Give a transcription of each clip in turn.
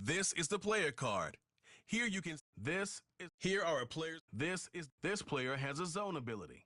This is the player card. Here you can, here are our players. This player has a zone ability.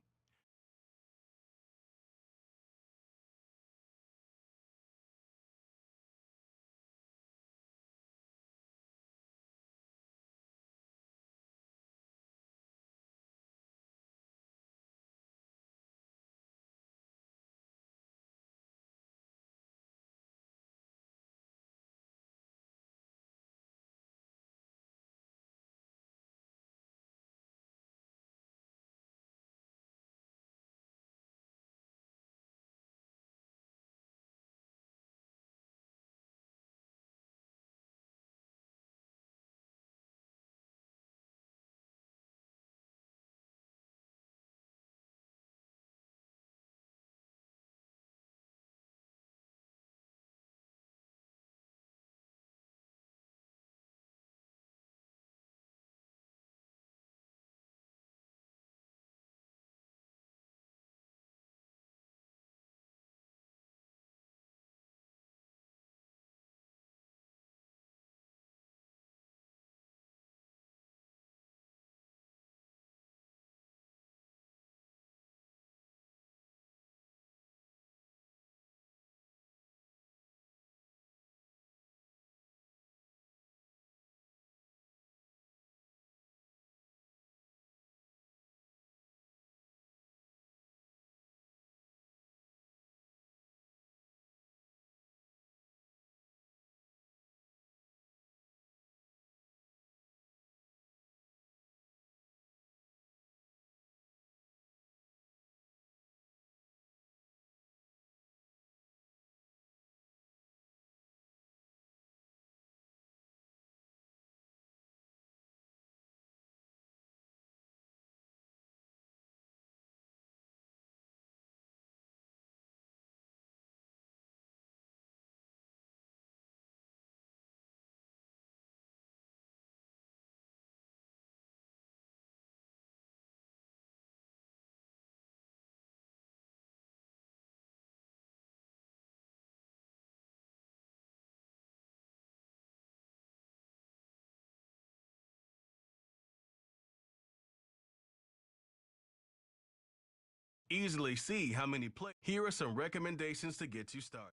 Easily see how many play. Here are some recommendations to get you started.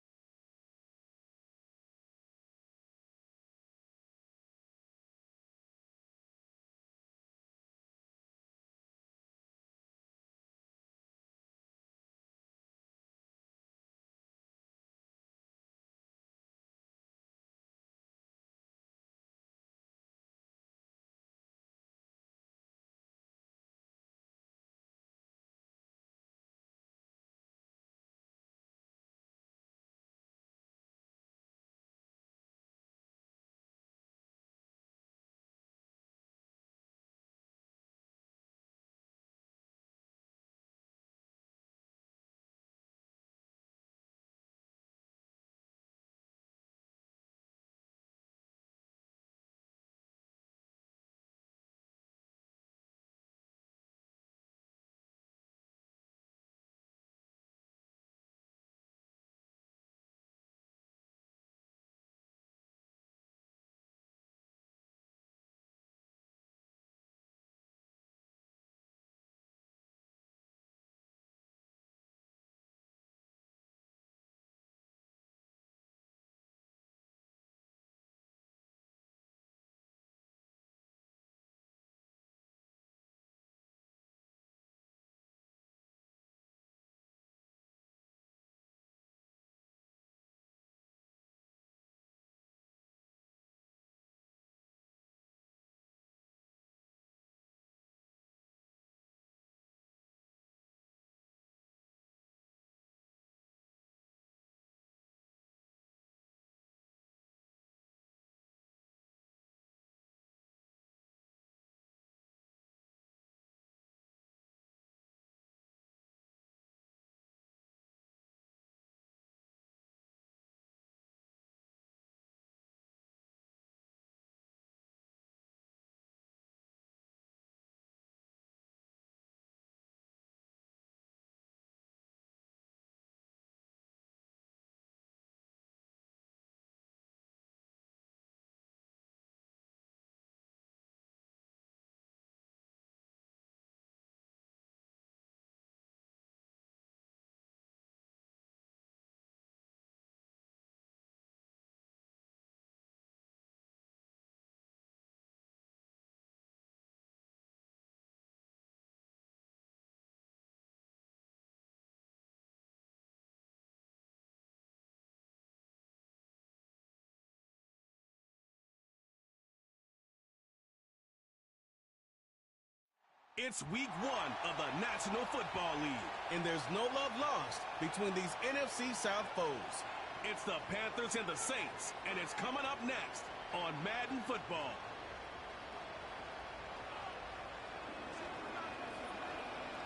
It's week 1 of the National Football League, and there's no love lost between these NFC South foes. It's the Panthers and the Saints, and it's coming up next on Madden Football.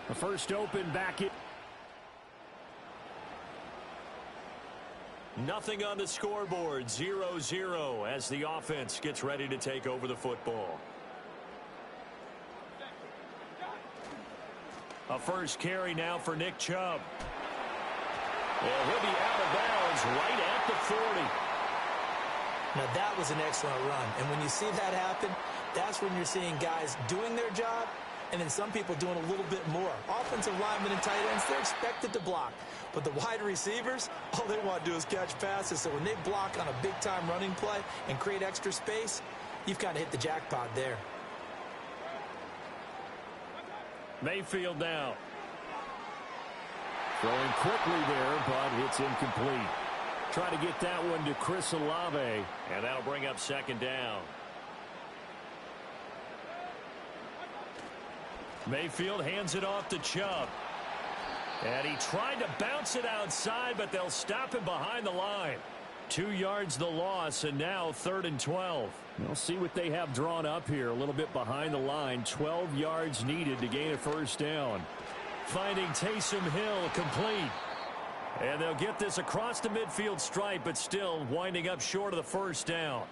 The first open back in. Nothing on the scoreboard, 0-0 as the offense gets ready to take over the football. A first carry now for Nick Chubb. And he'll be out of bounds right at the 40. Now that was an excellent run. And when you see that happen, that's when you're seeing guys doing their job and then some people doing a little bit more. Offensive linemen and tight ends, they're expected to block. But the wide receivers, all they want to do is catch passes. So when they block on a big-time running play and create extra space, you've kind of hit the jackpot there. Mayfield now. Throwing quickly there, but it's incomplete. Try to get that one to Chris Olave. And that'll bring up second down. Mayfield hands it off to Chubb. And he tried to bounce it outside, but they'll stop him behind the line. 2 yards the loss, and now 3rd and 12. We'll see what they have drawn up here. A little bit behind the line. 12 yards needed to gain a first down. Finding Taysom Hill complete. And they'll get this across the midfield stripe, but still winding up short of the first down.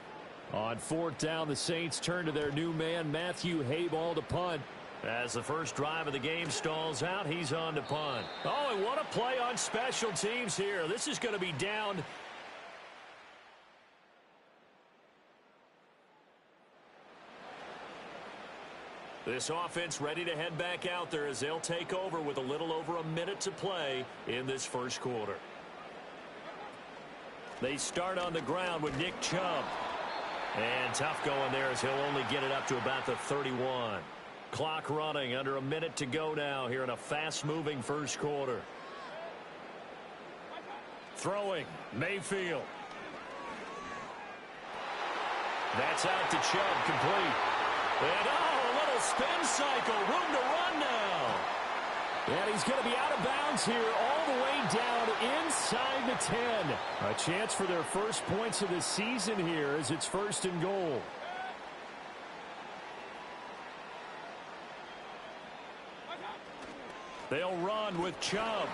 On 4th down, the Saints turn to their new man, Matthew Hayball, to punt. As the first drive of the game stalls out, he's on to punt. Oh, and what a play on special teams here. This is going to be down. This offense ready to head back out there as they'll take over with a little over a minute to play in this first quarter. They start on the ground with Nick Chubb. And tough going there as he'll only get it up to about the 31. Clock running, under a minute to go now here in a fast-moving first quarter. Throwing, Mayfield. That's out to Chubb, complete. And a little spin cycle, room to run now. And he's going to be out of bounds here all the way down inside the 10. A chance for their first points of the season here as it's 1st and goal. They'll run with Chubb.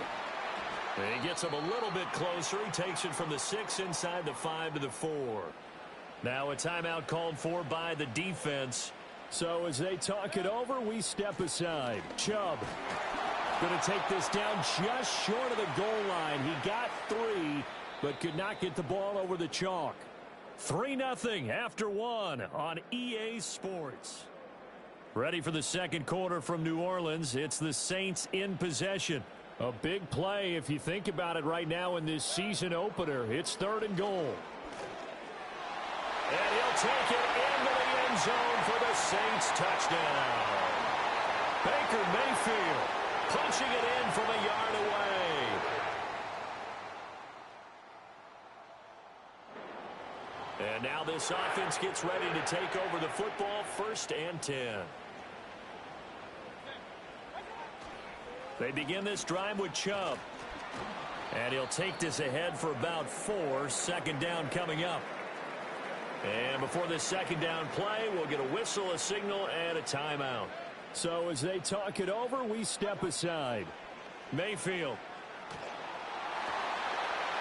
And he gets him a little bit closer. He takes it from the 6 inside the 5 to the 4. Now a timeout called for by the defense. So as they talk it over, we step aside. Chubb going to take this down just short of the goal line. He got 3, but could not get the ball over the chalk. 3-0 after 1 on EA Sports. Ready for the second quarter from New Orleans. It's the Saints in possession. A big play if you think about it right now in this season opener. It's 3rd and goal. And he'll take it into the end zone for the Saints touchdown. Baker Mayfield punching it in from a yard away. And now this offense gets ready to take over the football, 1st and 10. They begin this drive with Chubb. And he'll take this ahead for about 4. 2nd down coming up. And before this 2nd down play, we'll get a whistle, a signal, and a timeout. So as they talk it over, we step aside. Mayfield.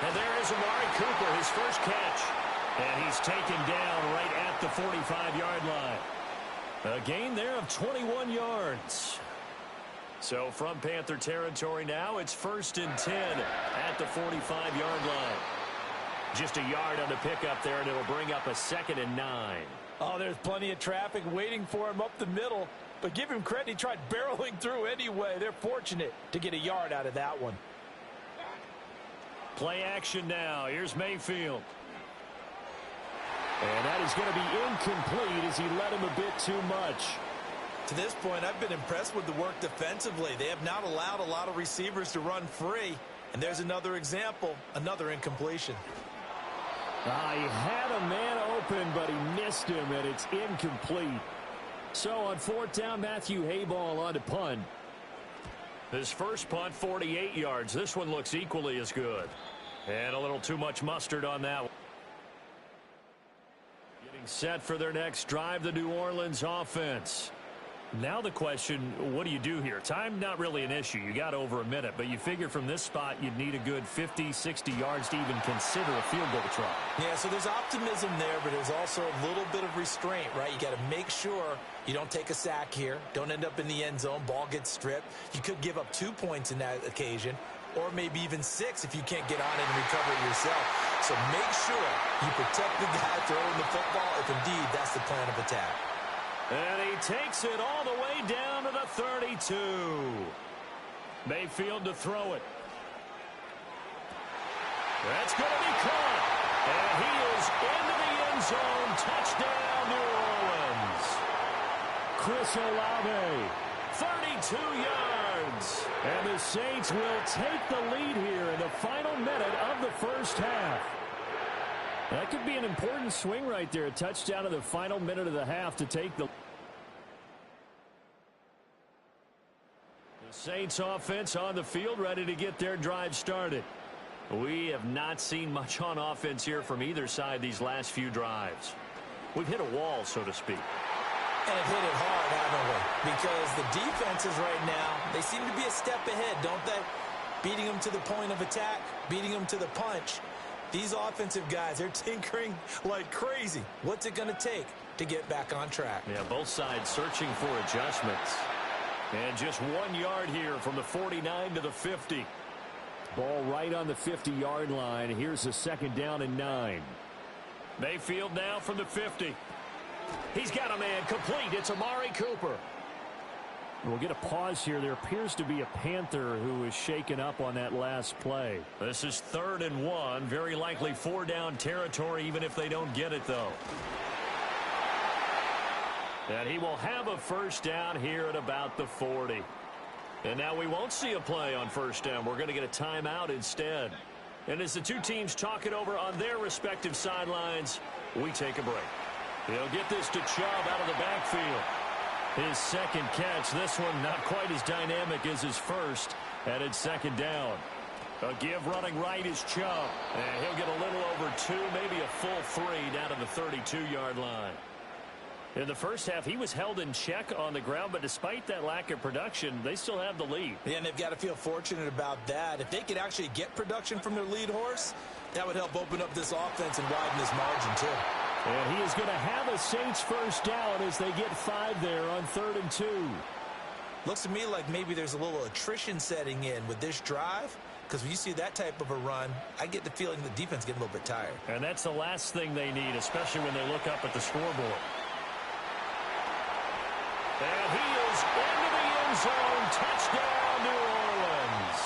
And there is Amari Cooper, his first catch. And he's taken down right at the 45-yard line. A gain there of 21 yards. So from Panther territory now, it's 1st and 10 at the 45-yard line. Just a yard on the pickup there, and it'll bring up a 2nd and 9. Oh, there's plenty of traffic waiting for him up the middle. But give him credit, he tried barreling through anyway. They're fortunate to get a yard out of that one. Play action now. Here's Mayfield. And that is going to be incomplete as he led him a bit too much. To this point, I've been impressed with the work defensively. They have not allowed a lot of receivers to run free. And there's another example, another incompletion. He had a man open, but he missed him, and it's incomplete. So on fourth down, Matthew Hayball on to punt. His first punt, 48 yards. This one looks equally as good. And a little too much mustard on that one. Getting set for their next drive, the New Orleans offense. Now the question, what do you do here? Time, not really an issue. You got over a minute, but you figure from this spot you'd need a good 50, 60 yards to even consider a field goal try. Yeah, so there's optimism there, but there's also a little bit of restraint, right? You got to make sure you don't take a sack here. Don't end up in the end zone. Ball gets stripped. You could give up 2 points in that occasion, or maybe even 6 if you can't get on it and recover it yourself. So make sure you protect the guy throwing the football if indeed that's the plan of attack. And he takes it all the way down to the 32. Mayfield to throw it. That's going to be caught. And he is into the end zone. Touchdown, New Orleans. Chris Olave. 32 yards. And the Saints will take the lead here in the final minute of the first half. That could be an important swing right there. A touchdown in the final minute of the half to take the... The Saints offense on the field, ready to get their drive started. We have not seen much on offense here from either side these last few drives. We've hit a wall, so to speak. And have hit it hard, haven't we? Because the defenses right now, they seem to be a step ahead, don't they? Beating them to the point of attack, beating them to the punch. These offensive guys, they're tinkering like crazy. What's it going to take to get back on track? Yeah, both sides searching for adjustments. And just 1 yard here from the 49 to the 50. Ball right on the 50-yard line. Here's a second down and 9. Mayfield now from the 50. He's got a man complete. It's Amari Cooper. We'll get a pause here. There appears to be a Panther who is shaken up on that last play. This is 3rd and 1. Very likely 4-down territory, even if they don't get it, though. And he will have a first down here at about the 40. And now we won't see a play on first down. We're going to get a timeout instead. And as the two teams talk it over on their respective sidelines, we take a break. He'll get this to Chubb out of the backfield. His second catch, this one not quite as dynamic as his first, and it's second down. A give running right is Chubb, and he'll get a little over 2, maybe a full 3 down to the 32-yard line. In the first half, he was held in check on the ground, but despite that lack of production, they still have the lead. Yeah, and they've got to feel fortunate about that. If they could actually get production from their lead horse, that would help open up this offense and widen this margin, too. And he is going to have a Saints first down as they get 5 there on 3rd and 2. Looks to me like maybe there's a little attrition setting in with this drive, because when you see that type of a run, I get the feeling the defense getting a little bit tired. And that's the last thing they need, especially when they look up at the scoreboard. And he is into the end zone. Touchdown, New Orleans.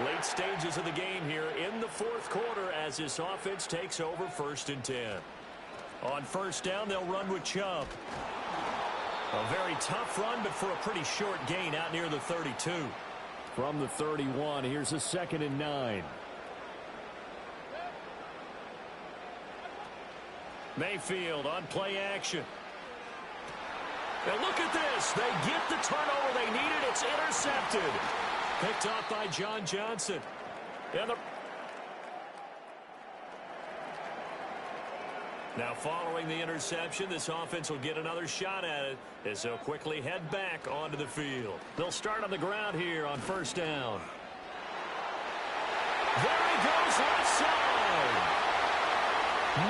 Late stages of the game here in the 4th quarter as this offense takes over 1st and 10. On first down, they'll run with Chubb. A very tough run, but for a pretty short gain out near the 32. From the 31, here's a 2nd and 9. Mayfield on play action. And look at this. They get the turnover they needed. It's intercepted. Picked off by John Johnson. And now following the interception, this offense will get another shot at it as they'll quickly head back onto the field. They'll start on the ground here on first down. There he goes left side.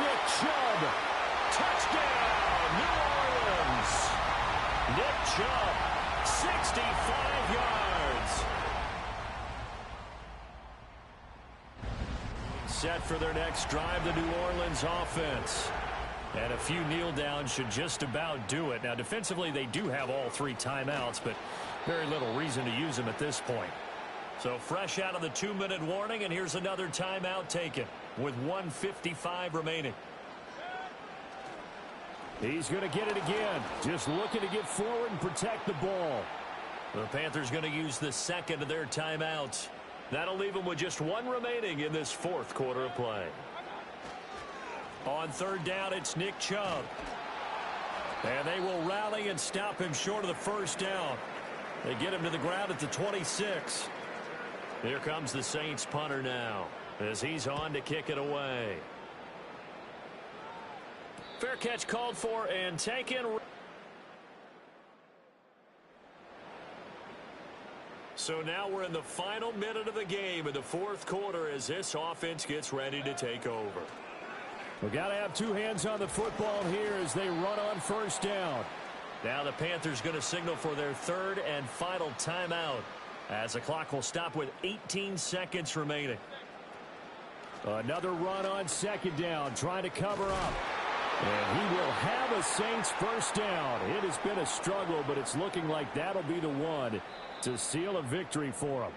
Nick Chubb. Touchdown, New Orleans. Nick Chubb, 65 yards. Set for their next drive, the New Orleans offense. And a few kneel downs should just about do it. Now, defensively, they do have all 3 timeouts, but very little reason to use them at this point. So fresh out of the 2-minute warning, and here's another timeout taken with 1:55 remaining. He's going to get it again. Just looking to get forward and protect the ball. The Panthers going to use the second of their timeouts. That'll leave them with just one remaining in this fourth quarter of play. On third down, it's Nick Chubb. And they will rally and stop him short of the first down. They get him to the ground at the 26. Here comes the Saints punter now as he's on to kick it away. Fair catch called for and taken. So now we're in the final minute of the game in the fourth quarter as this offense gets ready to take over. We've got to have two hands on the football here as they run on first down. Now the Panthers going to signal for their third and final timeout as the clock will stop with 18 seconds remaining. Another run on second down, trying to cover up. And he will have a Saints first down. It has been a struggle, but it's looking like that'll be the one to seal a victory for him.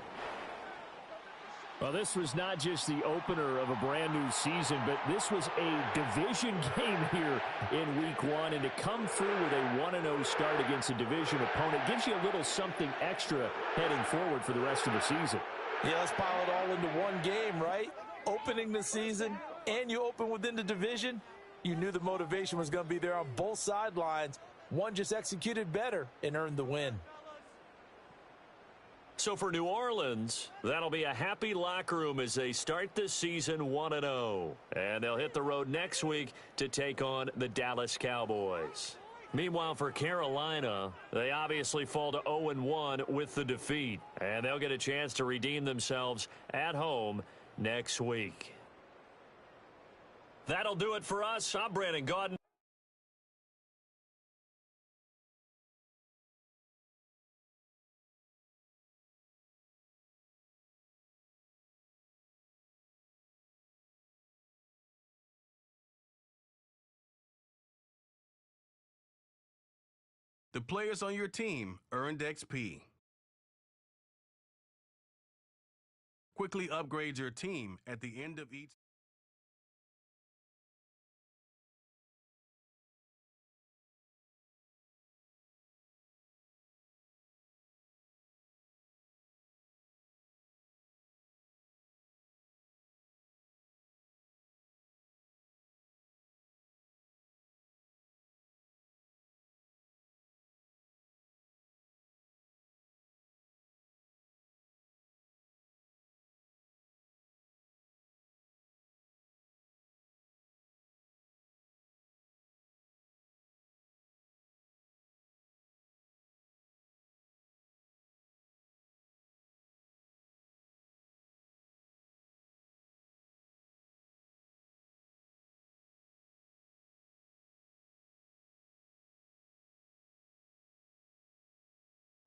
Well, this was not just the opener of a brand new season, but this was a division game here in week one. And to come through with a 1-0 start against a division opponent gives you a little something extra heading forward for the rest of the season. Yeah, let's pile it all into one game, right? Opening the season, and you open within the division. You knew the motivation was going to be there on both sidelines. One just executed better and earned the win. So for New Orleans, that'll be a happy locker room as they start this season 1-0. And they'll hit the road next week to take on the Dallas Cowboys. Meanwhile, for Carolina, they obviously fall to 0-1 with the defeat. And they'll get a chance to redeem themselves at home next week. That'll do it for us. I'm Brandon Gaudin. The players on your team earned XP. Quickly upgrade your team at the end of each.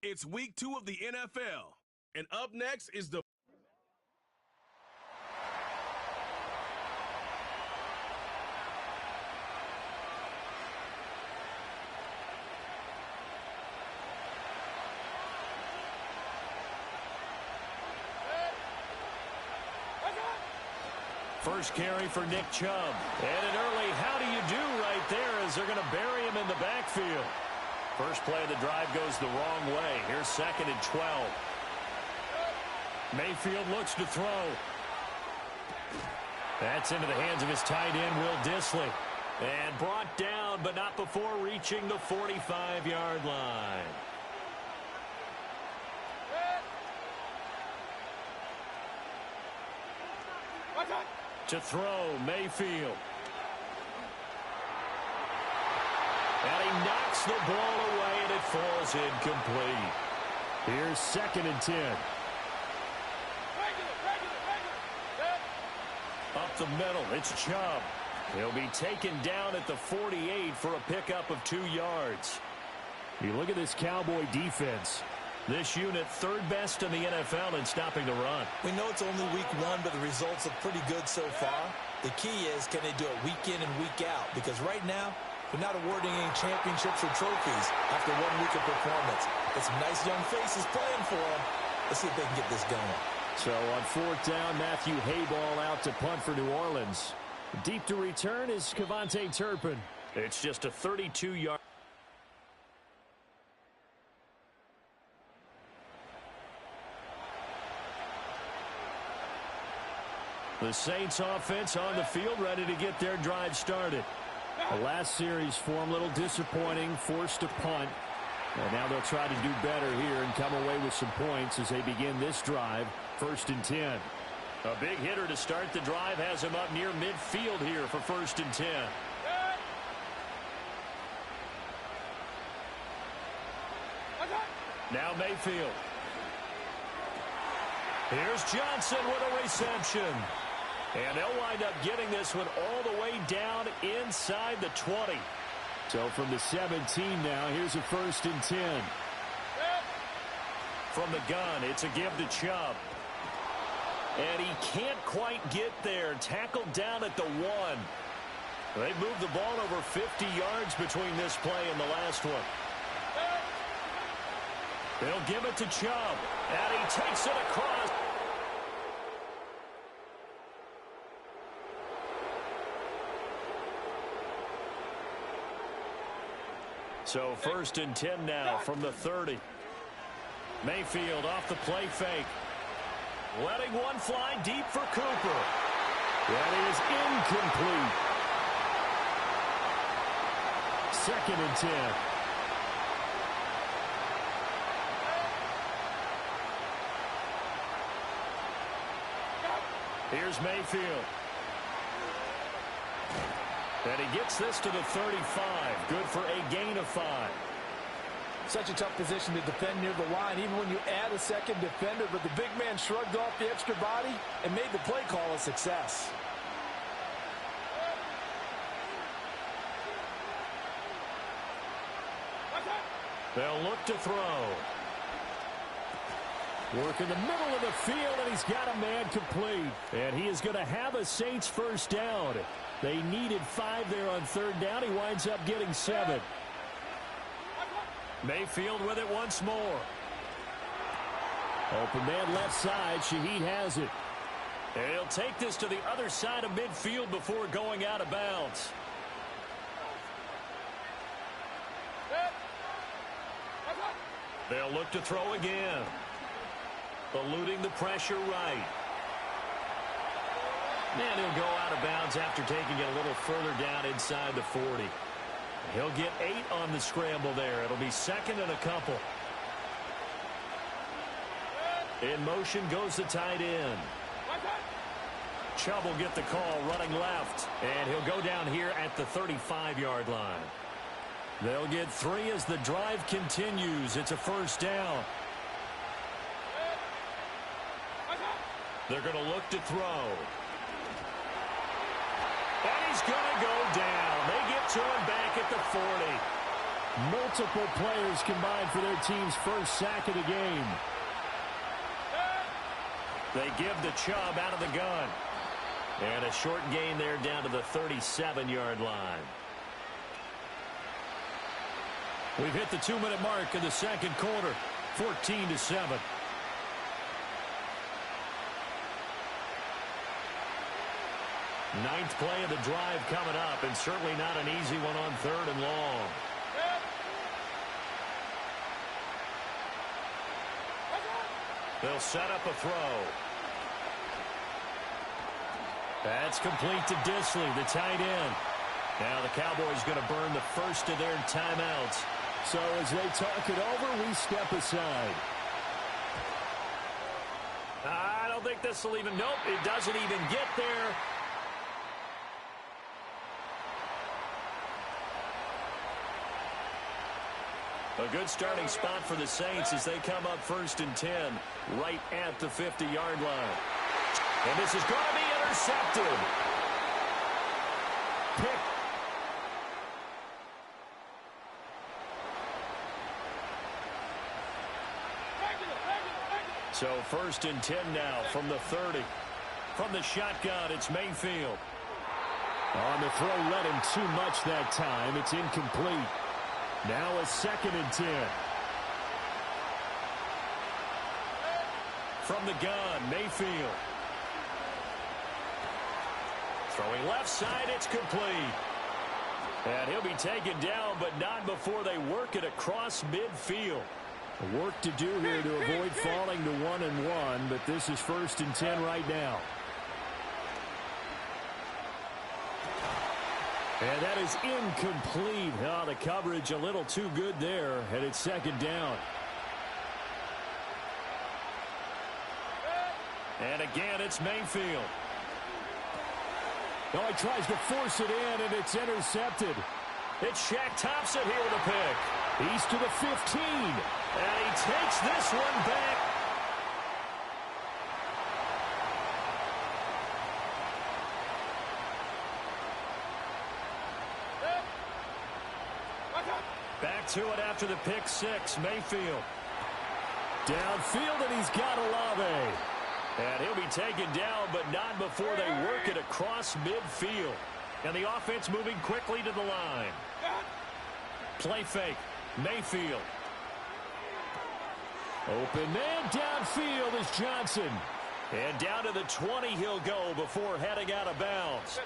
It's week 2 of the NFL, and up next is the First carry for Nick Chubb. And an early how do you do right there as they're going to bury him in the backfield. First play of the drive goes the wrong way. Here's 2nd and 12. Mayfield looks to throw. That's into the hands of his tight end, Will Dissly. And brought down, but not before reaching the 45-yard line. To throw, Mayfield. And he knocks the ball away, and it falls incomplete. Here's 2nd and 10. Up the middle, it's Chubb. He'll be taken down at the 48 for a pickup of 2 yards. You look at this Cowboy defense. This unit third best in the NFL in stopping the run. We know it's only week 1, but the results look pretty good so far. The key is, can they do it week in and week out? Because right now, they're not awarding any championships or trophies after 1 week of performance. Got some nice young faces playing for them. Let's see if they can get this going. So on 4th down, Matthew Hayball out to punt for New Orleans. Deep to return is Kevontae Turpin. It's just a 32-yard. The Saints offense on the field, ready to get their drive started. The last series for them, a little disappointing, forced a punt. And now they'll try to do better here and come away with some points as they begin this drive, 1st and 10. A big hitter to start the drive has him up near midfield here for 1st and 10. Now Mayfield. Here's Johnson with a reception. And they'll wind up getting this one all the way down inside the 20. So from the 17 now, here's a 1st and 10. From the gun, it's a give to Chubb. And he can't quite get there. Tackled down at the 1. They moved the ball over 50 yards between this play and the last one. They'll give it to Chubb. And he takes it across. So 1st and 10 now from the 30. Mayfield off the play fake. Letting one fly deep for Cooper. That is incomplete. 2nd and 10. Here's Mayfield. And he gets this to the 35. Good for a gain of 5. Such a tough position to defend near the line, even when you add a second defender. But the big man shrugged off the extra body and made the play call a success. They'll look to throw. Work in the middle of the field, and he's got a man complete. And he is going to have a Saints first down. They needed 5 there on 3rd down. He winds up getting 7. Mayfield with it once more. Open man left side. Shaheed has it. And he'll take this to the other side of midfield before going out of bounds. They'll look to throw again. Eluding the pressure right. And he'll go out of bounds after taking it a little further down inside the 40. He'll get 8 on the scramble there. It'll be 2nd and a couple. In motion goes the tight end. Chubb will get the call running left. And he'll go down here at the 35-yard line. They'll get 3 as the drive continues. It's a 1st down. They're going to look to throw. And he's going to go down. They get to him back at the 40. Multiple players combined for their team's first sack of the game. They give the Chubb out of the gun. And a short gain there down to the 37-yard line. We've hit the 2-minute mark in the 2nd quarter. 14-7. Ninth play of the drive coming up, and certainly not an easy one on 3rd and long. They'll set up a throw. That's complete to Disley, the tight end. Now the Cowboys going to burn the first of their timeouts. So as they talk it over, we step aside. I don't think this will even, nope, it doesn't even get there. A good starting spot for the Saints as they come up 1st and 10 right at the 50-yard line. And this is going to be intercepted. Pick. So 1st and 10 now from the 30. From the shotgun, it's Mayfield. On the throw, led him too much that time. It's incomplete. Now a 2nd and 10. From the gun, Mayfield. Throwing left side, it's complete. And he'll be taken down, but not before they work it across midfield. Work to do here to avoid falling to 1-1, but this is 1st and 10 right now. And that is incomplete. Oh, the coverage a little too good there, and it's second down. And again, it's Mayfield. Oh, he tries to force it in, and it's intercepted. It's Shaq Thompson here with a pick. He's to the 15. And he takes this one back. Back to it after the pick six, Mayfield. Downfield, and he's got Olave. And he'll be taken down, but not before they work it across midfield. And the offense moving quickly to the line. Play fake, Mayfield. Open man downfield is Johnson. And down to the 20 he'll go before heading out of bounds.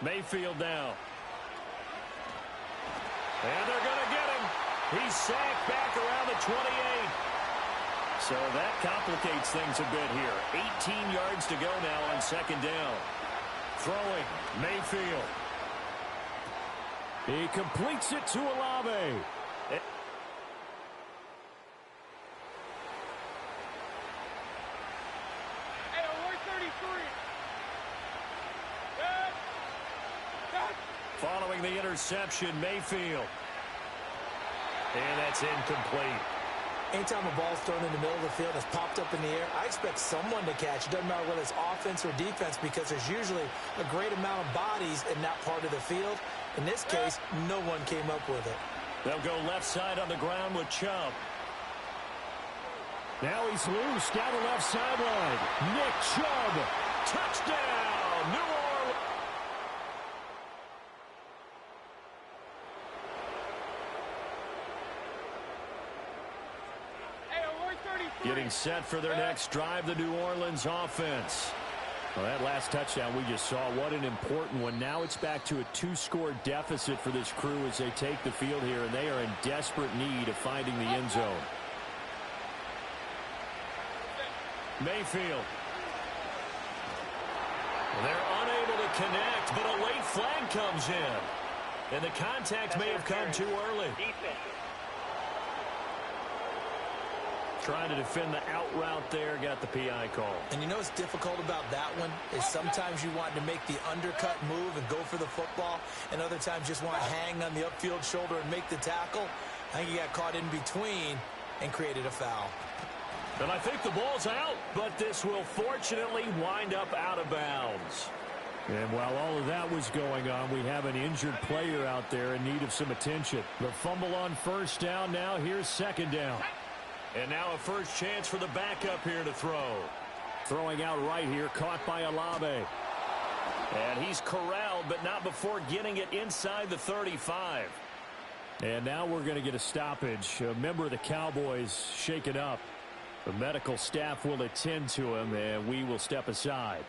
Mayfield now. And they're going to get him. He's sacked back around the 28. So that complicates things a bit here. 18 yards to go now on second down. Throwing, Mayfield. He completes it to Olave. Following the interception, Mayfield. And that's incomplete. Anytime a ball's thrown in the middle of the field, it's popped up in the air, I expect someone to catch. It doesn't matter whether it's offense or defense, because there's usually a great amount of bodies in that part of the field. In this case, no one came up with it. They'll go left side on the ground with Chubb. Now he's loose down the left sideline. Nick Chubb. Touchdown, New Orleans. Getting set for their next drive, the New Orleans offense. Well, that last touchdown we just saw, what an important one. Now it's back to a 2-score deficit for this crew as they take the field here, and they are in desperate need of finding the end zone. Mayfield. They're unable to connect, but a late flag comes in. And the contact may have come too early. Trying to defend the out route there, got the PI call. And you know what's difficult about that one is sometimes you want to make the undercut move and go for the football, and other times just want to hang on the upfield shoulder and make the tackle. I think he got caught in between and created a foul. And I think the ball's out, but this will fortunately wind up out of bounds. And while all of that was going on, we have an injured player out there in need of some attention. The fumble on first down now. Here's second down. And now a first chance for the backup here to throw. Throwing out right here, caught by Olave. And he's corralled, but not before getting it inside the 35. And now we're going to get a stoppage. A member of the Cowboys shaken up. The medical staff will attend to him, and we will step aside.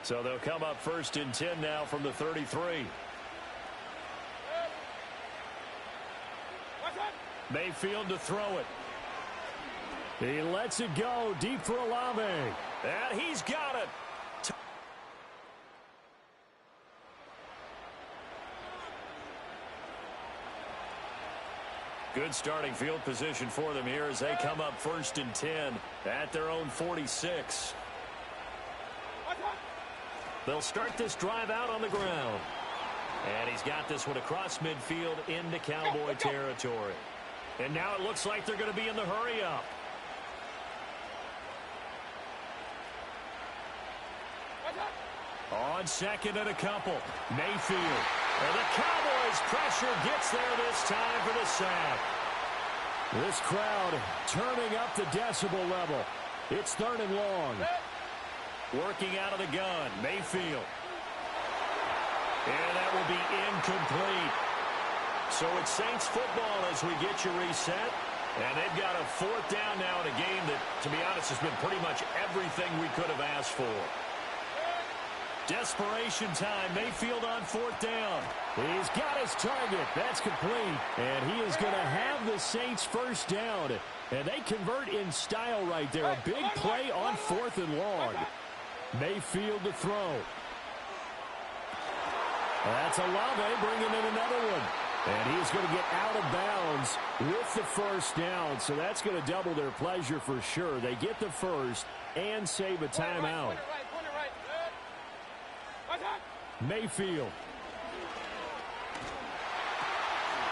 So they'll come up first and 10 now from the 33. Mayfield to throw it. He lets it go deep for Olave. And he's got it. Good starting field position for them here as they come up first and 10 at their own 46. They'll start this drive out on the ground. And he's got this one across midfield into Cowboy territory. And now it looks like they're going to be in the hurry-up. On second and a couple, Mayfield. And the Cowboys' pressure gets there this time for the sack. This crowd turning up the decibel level. It's third and long. Working out of the gun, Mayfield. And that will be incomplete. So it's Saints football as we get you reset. And they've got a fourth down now in a game that, to be honest, has been pretty much everything we could have asked for. Desperation time. Mayfield on 4th down. He's got his target. That's complete. And he is going to have the Saints first down. And they convert in style right there. A big play on 4th and long. Mayfield to throw. That's Olave bringing in another one. And he's going to get out of bounds with the first down. So that's going to double their pleasure for sure. They get the first and save a timeout. Mayfield.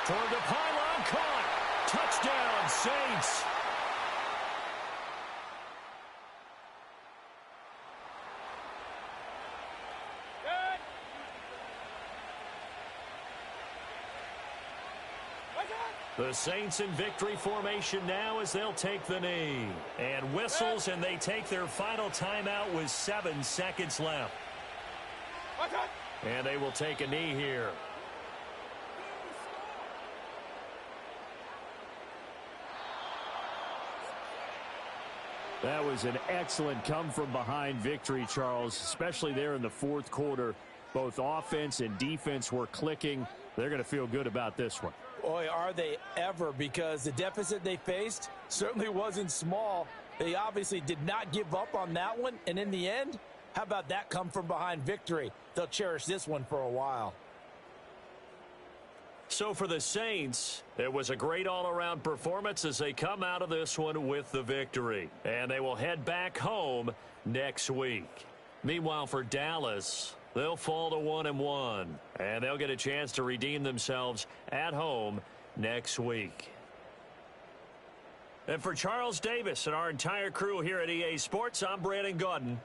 Toward the pylon, caught. Touchdown, Saints. The Saints in victory formation now as they'll take the knee. And whistles, and they take their final timeout with 7 seconds left. And they will take a knee here. That was an excellent come-from-behind victory, Charles, especially there in the 4th quarter. Both offense and defense were clicking. They're going to feel good about this one. Boy, are they ever, because the deficit they faced certainly wasn't small. They obviously did not give up on that one, and in the end, how about that come-from-behind victory? They'll cherish this one for a while. So for the Saints, it was a great all-around performance as they come out of this one with the victory. And they will head back home next week. Meanwhile, for Dallas, they'll fall to 1-1. And they'll get a chance to redeem themselves at home next week. And for Charles Davis and our entire crew here at EA Sports, I'm Brandon Gaudin.